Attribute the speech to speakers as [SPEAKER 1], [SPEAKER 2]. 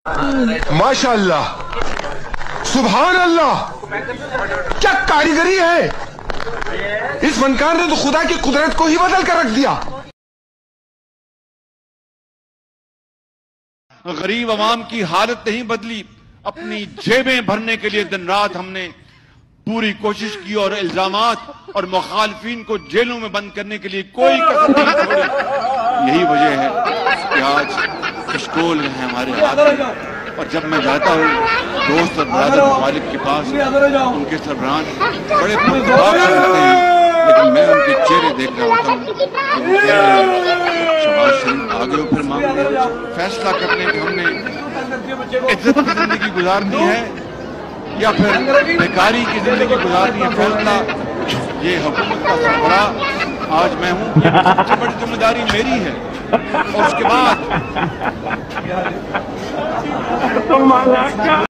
[SPEAKER 1] माशाअल्लाह, सुभान अल्लाह, क्या कारीगरी है। इस फनकार ने तो खुदा की कुदरत को ही बदल कर रख दिया।
[SPEAKER 2] गरीब अवाम की हालत नहीं बदली, अपनी जेबें भरने के लिए दिन रात हमने पूरी कोशिश की और इल्जामात और मुखालफिन को जेलों में बंद करने के लिए कोई कसर नहीं छोड़ी। यही वजह है कि आज कशकोल है हमारे हाथ में। और जब मैं जाता हूँ दोस्त और ब्रदर ममालिक के पास, उनके सरबराह बड़े पुरजोर से रहते हैं, लेकिन मैं उनके चेहरे देख रहा होता हूँ कि वो शबाज शरीफ आगे हो फिर मांग फैसला करने की हमने इज्जत की जिंदगी गुजारनी है या फिर बेकारी की जिंदगी गुजारनी है। फैसला ये हुकूमत का सरबराह आज मैं हूँ, सबसे बड़ी जिम्मेदारी मेरी है। और उसके बाद